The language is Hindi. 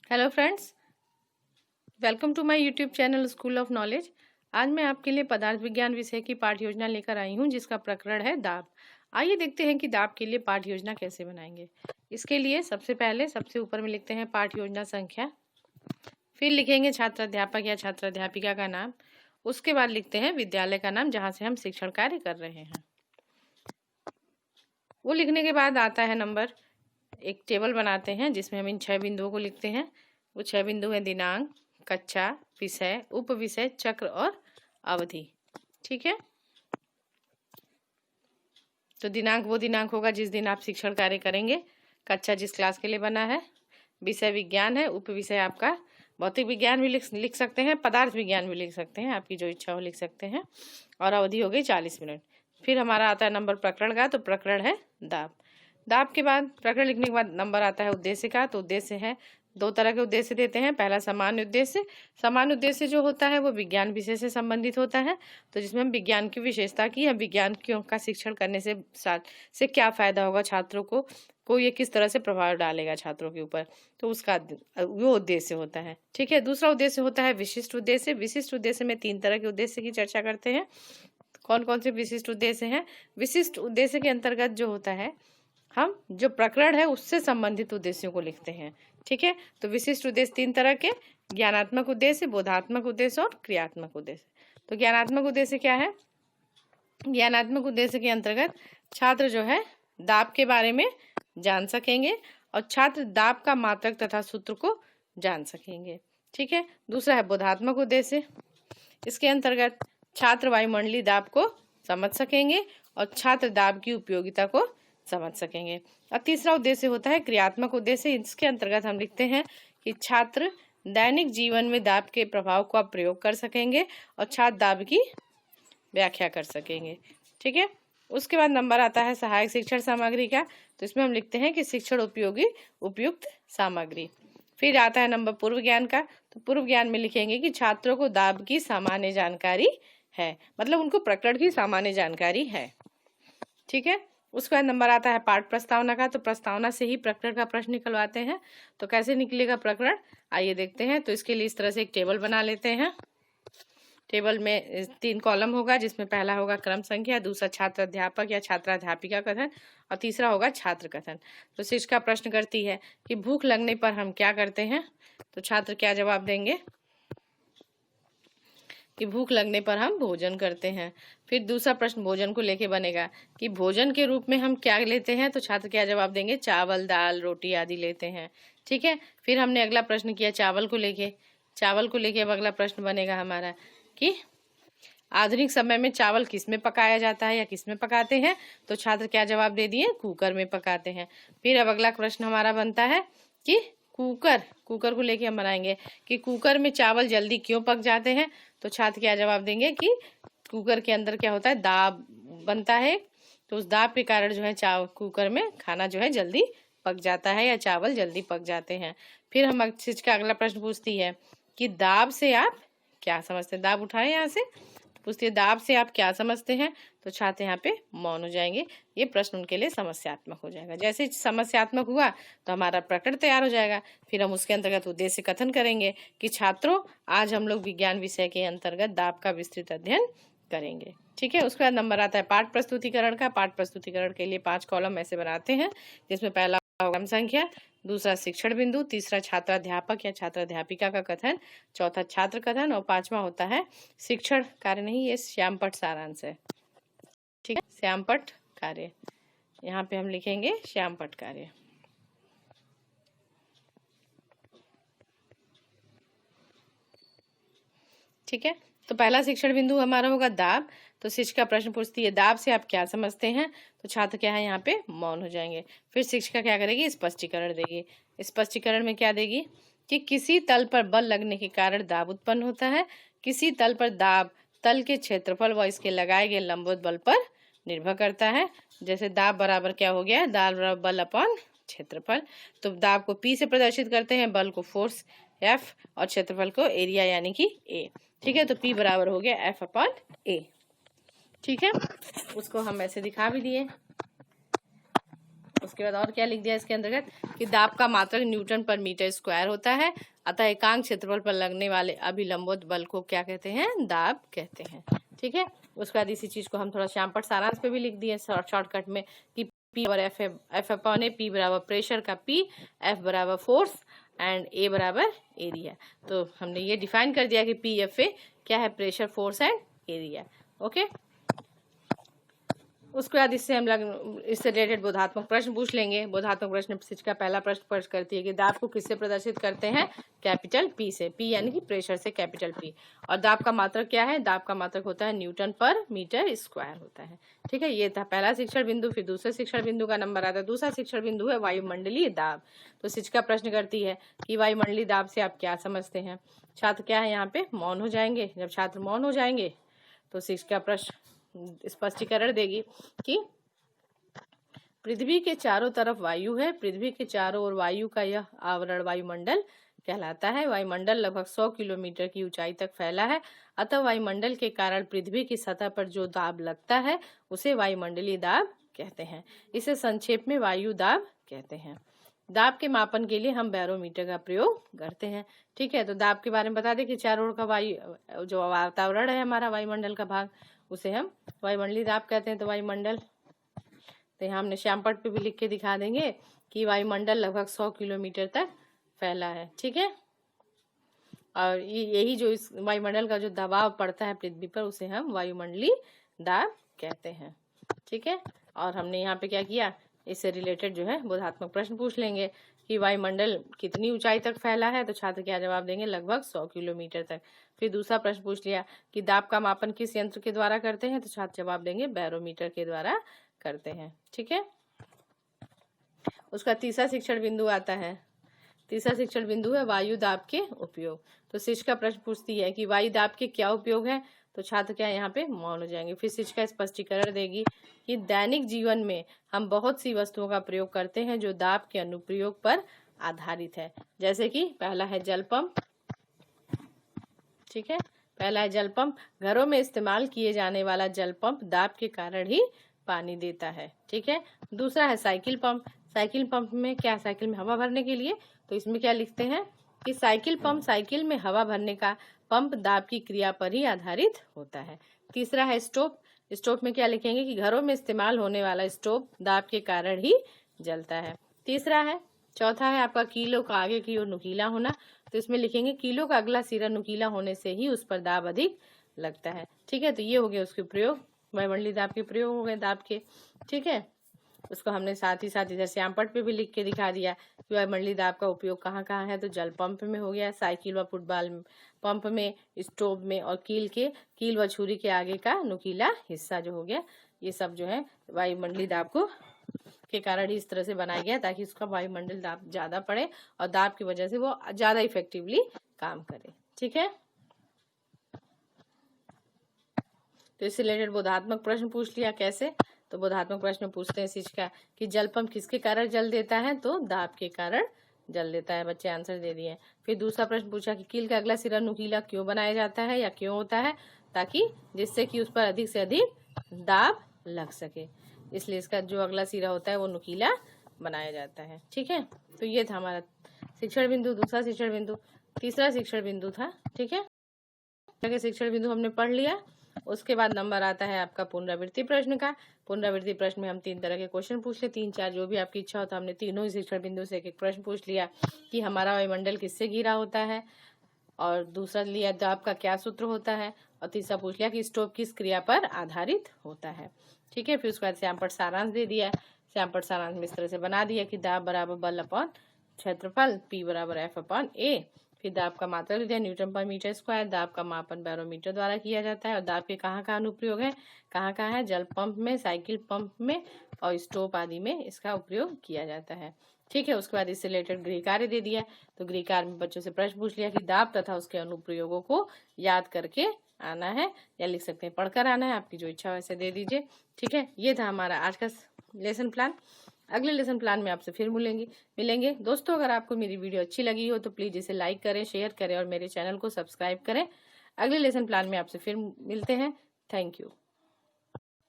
Hello friends, welcome to my YouTube channel school of knowledge. आज मैं आपके लिए पदार्थ विज्ञान विषय की पाठ्य योजना लेकर आई हूं, जिसका प्रकरण है दाब। आइए देखते हैं कि दाब के लिए पाठ्य योजना कैसे बनाएंगे। इसके लिए सबसे पहले सबसे ऊपर में लिखते हैं पाठ्य योजना संख्या, फिर लिखेंगे छात्र अध्यापक या छात्र अध्यापिका का नाम, उसके बाद लिखते हैं विद्यालय का नाम जहाँ से हम शिक्षण कार्य कर रहे हैं। वो लिखने के बाद आता है नंबर। एक टेबल बनाते हैं जिसमें हम इन 6 बिंदुओं को लिखते हैं। वो 6 बिंदु हैं दिनांक, कक्षा, विषय, उप विषय, चक्र और अवधि। ठीक है, तो दिनांक वो दिनांक होगा जिस दिन आप शिक्षण कार्य करेंगे। कक्षा जिस क्लास के लिए बना है। विषय विज्ञान है। उप विषय आपका भौतिक विज्ञान भी लिख सकते हैं, पदार्थ विज्ञान भी लिख सकते हैं, आपकी जो इच्छा हो लिख सकते हैं। और अवधि हो गई 40 मिनट। फिर हमारा आता है नंबर प्रकरण का, तो प्रकरण है दाब। दाब के बाद प्रकरण लिखने के बाद नंबर आता है उद्देश्य का। तो उद्देश्य है, 2 तरह के उद्देश्य देते हैं। पहला सामान्य उद्देश्य। सामान्य उद्देश्य जो होता है वो विज्ञान विषय से संबंधित होता है, तो जिसमें हम विज्ञान की विशेषता की या विज्ञान का शिक्षण करने से क्या फायदा होगा छात्रों को ये किस तरह से प्रभाव डालेगा छात्रों के ऊपर, तो उसका वो उद्देश्य होता है। ठीक है, दूसरा उद्देश्य होता है विशिष्ट उद्देश्य। विशिष्ट उद्देश्य में 3 तरह के उद्देश्य की चर्चा करते हैं। कौन कौन से विशिष्ट उद्देश्य हैं? विशिष्ट उद्देश्य के अंतर्गत जो होता है, हम जो प्रकरण है उससे संबंधित उद्देश्यों को लिखते हैं। ठीक है, तो विशिष्ट उद्देश्य 3 तरह के: ज्ञानात्मक उद्देश्य, बोधात्मक उद्देश्य और क्रियात्मक उद्देश्य। तो ज्ञानात्मक उद्देश्य क्या है? ज्ञानात्मक उद्देश्य के अंतर्गत छात्र जो है दाब के बारे में जान सकेंगे और छात्र दाब का मात्रक तथा सूत्र को जान सकेंगे। ठीक है, दूसरा है बोधात्मक उद्देश्य। इसके अंतर्गत छात्र वायुमंडलीय दाब को समझ सकेंगे और छात्र दाब की उपयोगिता को समझ सकेंगे। और तीसरा उद्देश्य होता है क्रियात्मक उद्देश्य। इसके अंतर्गत हम लिखते हैं कि छात्र दैनिक जीवन में दाब के प्रभाव का प्रयोग कर सकेंगे और छात्र दाब की व्याख्या कर सकेंगे। ठीक है, उसके बाद नंबर आता है सहायक शिक्षण सामग्री का। तो इसमें हम लिखते हैं कि शिक्षण उपयोगी उपयुक्त सामग्री। फिर आता है नंबर पूर्व ज्ञान का। तो पूर्व ज्ञान में लिखेंगे कि छात्रों को दाब की सामान्य जानकारी है, मतलब उनको प्रकरण की सामान्य जानकारी है। ठीक है, उसके बाद नंबर आता है पाठ प्रस्तावना का। तो प्रस्तावना से ही प्रकरण का प्रश्न निकलवाते हैं। तो कैसे निकलेगा प्रकरण, आइए देखते हैं। तो इसके लिए इस तरह से एक टेबल बना लेते हैं। टेबल में 3 कॉलम होगा, जिसमें पहला होगा क्रम संख्या, दूसरा छात्र अध्यापक या छात्राध्यापिका कथन और तीसरा होगा छात्र कथन। तो शिक्षिका प्रश्न करती है कि भूख लगने पर हम क्या करते हैं। तो छात्र क्या जवाब देंगे कि भूख लगने पर हम भोजन करते हैं। फिर दूसरा प्रश्न भोजन को लेके बनेगा कि भोजन के रूप में हम क्या लेते हैं। तो छात्र क्या जवाब देंगे, चावल, दाल, रोटी आदि लेते हैं। ठीक है, फिर हमने अगला प्रश्न किया चावल को लेके। अब अगला प्रश्न बनेगा हमारा कि आधुनिक समय में चावल किस में पकाया जाता है या किस में पकाते हैं। तो छात्र क्या जवाब दे दिए, कुकर में पकाते हैं। फिर अब अगला प्रश्न हमारा बनता है कि कुकर को लेके हम बनाएंगे कि कुकर में चावल जल्दी क्यों पक जाते हैं। तो छात्र क्या जवाब देंगे कि कुकर के अंदर क्या होता है, दाब बनता है, तो उस दाब के कारण जो है कुकर में खाना जो है जल्दी पक जाता है या चावल जल्दी पक जाते हैं। फिर हम शिक्षिका अगला प्रश्न पूछती है कि दाब से आप क्या समझते हैं। दाब उठाए यहाँ से, पूछती है दाब से आप क्या समझते हैं। तो छात्र यहाँ पे मौन हो जाएंगे। ये प्रश्न उनके लिए समस्यात्मक हो जाएगा। जैसे समस्यात्मक हुआ तो हमारा प्रकरण तैयार हो जाएगा। फिर हम उसके अंतर्गत उद्देश्य कथन करेंगे कि छात्रों आज हम लोग विज्ञान विषय के अंतर्गत दाब का विस्तृत अध्ययन करेंगे। ठीक है, उसके बाद नंबर आता है पाठ प्रस्तुतिकरण का। पाठ प्रस्तुतिकरण के लिए 5 कॉलम ऐसे बनाते हैं, जिसमें पहला क्रम संख्या, दूसरा शिक्षण बिंदु, तीसरा छात्राध्यापक या छात्राध्यापिका का कथन, चौथा छात्र कथन और 5वां होता है शिक्षण कार्य। नहीं, ये श्यामपट्ट सारांश है। ठीक है, श्यामपट्ट कार्य, यहाँ पे हम लिखेंगे श्यामपट्ट कार्य। ठीक है, तो पहला शिक्षण बिंदु हमारा होगा दाब। तो शिक्षिका प्रश्न पूछती है दाब से आप क्या समझते हैं। तो छात्र क्या है यहाँ पे मौन हो जाएंगे। फिर शिक्षिका क्या करेगी, स्पष्टीकरण देगी। स्पष्टीकरण में क्या देगी कि किसी तल पर बल लगने के कारण दाब उत्पन्न होता है। किसी तल पर दाब तल के क्षेत्रफल व इसके लगाए गए लंबवत बल पर निर्भर करता है। जैसे दाब बराबर क्या हो गया, दाब बराबर बल अपॉन क्षेत्रफल। तो दाब को P से प्रदर्शित करते हैं, बल को फोर्स F और क्षेत्रफल को एरिया यानी कि A। ठीक है, तो P बराबर हो गया F अपॉन A। ठीक है, उसको हम ऐसे दिखा भी दिए। उसके बाद और क्या लिख दिया इसके अंतर्गत कि दाब का मात्रक न्यूटन पर मीटर स्क्वायर होता है, अतः एकांक क्षेत्रफल पर लगने वाले अभिलंबोत बल को क्या कहते हैं, दाब कहते हैं। ठीक है, उसके बाद इसी चीज को हम थोड़ा श्यामपट्ट सारांश पे भी लिख दिए शॉर्टकट में कि P बराबर एफ अपॉन ए, P बराबर प्रेशर का P, F बराबर फोर्स एंड A बराबर एरिया। तो हमने ये डिफाइन कर दिया कि PFA क्या है, pressure, force and area. Okay, उसके बाद इससे रिलेटेड बोधात्मक प्रश्न पूछ लेंगे। बोधात्मक प्रश्न का पहला प्रश्न प्रश्न करती है कि दाब को किससे प्रदर्शित करते हैं, कैपिटल P से, P यानी कि प्रेशर से कैपिटल P। और दाब का मात्रक क्या है, दाब का मात्रक होता है न्यूटन पर मीटर स्क्वायर होता है। ठीक है, ये था पहला शिक्षण बिंदु। फिर दूसरे शिक्षण बिंदु का नंबर आता है, दूसरा शिक्षण बिंदु है वायुमंडलीय दाब। तो शिक्षिका प्रश्न करती है कि वायुमंडलीय दाब से आप क्या समझते हैं। छात्र क्या है, यहाँ पे मौन हो जाएंगे। जब छात्र मौन हो जाएंगे तो शिक्षिका प्रश्न स्पष्टीकरण देगी कि पृथ्वी के चारों तरफ वायु है, पृथ्वी के चारों ओर वायु का यह आवरण वायुमंडल कहलाता है। वायुमंडल लगभग 100 किलोमीटर की ऊंचाई तक फैला है, अतः वायुमंडल के कारण पृथ्वी की सतह पर जो दाब लगता है उसे वायुमंडलीय दाब कहते हैं। इसे संक्षेप में वायु दाब कहते हैं। दाब के मापन के लिए हम बैरोमीटर का प्रयोग करते हैं। ठीक है, तो दाब के बारे में बता दें कि चारों ओर का वायु जो वातावरण है हमारा वायुमंडल का भाग, उसे हम वायुमंडलीय दाब कहते हैं। तो वायुमंडल, तो यहाँ हमने श्यामपट्ट पे भी लिख के दिखा देंगे कि वायुमंडल लगभग 100 किलोमीटर तक फैला है। ठीक है, और यही जो इस वायुमंडल का जो दबाव पड़ता है पृथ्वी पर उसे हम वायुमंडलीय दाब कहते हैं। ठीक है, और हमने यहाँ पे क्या किया, इससे रिलेटेड जो है बोधात्मक प्रश्न पूछ लेंगे कि वायुमंडल कितनी ऊंचाई तक फैला है, तो छात्र क्या जवाब देंगे, लगभग 100 किलोमीटर तक। फिर दूसरा प्रश्न पूछ लिया कि दाब का मापन किस यंत्र के द्वारा करते हैं, तो छात्र जवाब देंगे बैरोमीटर के द्वारा करते हैं। ठीक है, उसका तीसरा शिक्षण बिंदु आता है, तीसरा शिक्षण बिंदु है वायु दाब के उपयोग। तो शिक्षिका प्रश्न पूछती है कि वायु दाब के क्या उपयोग है, तो छात्र क्या यहाँ पे मौन हो जाएंगे। फिर शिक्षिका स्पष्टीकरण देगी कि दैनिक जीवन में हम बहुत सी वस्तुओं का प्रयोग करते हैं जो दाब के अनुप्रयोग पर आधारित है, जैसे कि पहला है जल पंप। ठीक है, पहला है जल पंप। घरों में इस्तेमाल किए जाने वाला जल पंप दाब के कारण ही पानी देता है। ठीक है, दूसरा है साइकिल पंप। साइकिल पंप में क्या, साइकिल में हवा भरने के लिए, तो इसमें क्या लिखते हैं कि साइकिल पंप साइकिल में हवा भरने का पंप दाब की क्रिया पर ही आधारित होता है। तीसरा है स्टोव। स्टोव में क्या लिखेंगे कि घरों में इस्तेमाल होने वाला स्टोव दाब के कारण ही जलता है। चौथा है आपका कीलों का आगे की ओर नुकीला होना। तो इसमें लिखेंगे कीलों का अगला सिरा नुकीला होने से ही उस पर दाब अधिक लगता है। ठीक है, तो ये हो गया उसके प्रयोग, वायुमंडलीय दाब के प्रयोग हो गए दाब के। ठीक है, उसको हमने साथ ही साथ इधर श्यामपट्ट पे भी लिख के दिखा दिया कि वायुमंडलीय दाब का उपयोग कहाँ कहाँ है। तो जल पंप में हो गया, साइकिल व फुटबॉल पंप में, स्टोव में, और कील व छुरी के आगे का नुकीला हिस्सा जो हो गया, ये सब जो है वायुमंडलीय दाब को के कारण ही इस तरह से बनाया गया ताकि उसका वायुमंडल दाब ज्यादा पड़े और दाब की वजह से वो ज्यादा इफेक्टिवली काम करे। ठीक है, तो इससे रिलेटेड बोधात्मक प्रश्न पूछ लिया। कैसे, तो बोधात्मक प्रश्न पूछते हैं शिक्षिका कि जल पंप किसके कारण जल देता है, तो दाब के कारण जल देता है। बच्चे आंसर दे दिए। फिर दूसरा प्रश्न पूछा कि कील का अगला सिरा नुकीला क्यों बनाया जाता है या क्यों होता है, ताकि जिससे कि उस पर अधिक से अधिक दाब लग सके, इसलिए इसका जो अगला सिरा होता है वो नुकीला बनाया जाता है। ठीक है, तो ये था हमारा शिक्षण बिंदु, दूसरा शिक्षण बिंदु। तीसरा शिक्षण बिंदु था, ठीक है, शिक्षण बिंदु हमने पढ़ लिया। उसके बाद नंबर आता है आपका पुनरावृत्ति प्रश्न का। पुनरावृत्ति प्रश्न में हम 3 तरह के क्वेश्चन पूछ ले, 3-4 जो भी आपकी इच्छा होता है। हमने तीनों ही शिक्षण बिंदु से एक प्रश्न पूछ लिया कि हमारा वायुमंडल किससे घिरा होता है, और दूसरा लिया दाब का क्या सूत्र होता है, और तीसरा पूछ लिया कि स्टोव किस क्रिया पर आधारित होता है। ठीक है, फिर उसके बाद श्यामपट्ट सारांश दे दिया। श्यामपट्ट सारांश में इस तरह से बना दिया कि दाब बराबर बल अपॉन क्षेत्रफल, P बराबर F अपॉन A। फिर दाब का मात्रक दिया न्यूटन पर मीटर स्क्वायर। दाब का मापन बैरोमीटर द्वारा किया जाता है। और दाब के कहाँ कहाँ अनुप्रयोग है, कहाँ कहाँ है, जल पंप में, साइकिल पंप में और स्टोव आदि में इसका उपयोग किया जाता है। ठीक है, उसके बाद इससे रिलेटेड गृह कार्य दे दिया। तो गृह कार्य में बच्चों से प्रश्न पूछ लिया कि दाब तथा उसके अनुप्रयोगों को याद करके आना है, या लिख सकते हैं पढ़कर आना है, आपकी जो इच्छा वैसे दे दीजिए। ठीक है, ये था हमारा आज का लेसन प्लान। अगले लेसन प्लान में आपसे फिर मिलेंगे। दोस्तों, अगर आपको मेरी वीडियो अच्छी लगी हो तो प्लीज इसे लाइक करें, शेयर करें और मेरे चैनल को सब्सक्राइब करें। अगले लेसन प्लान में आपसे फिर मिलते हैं। Thank you.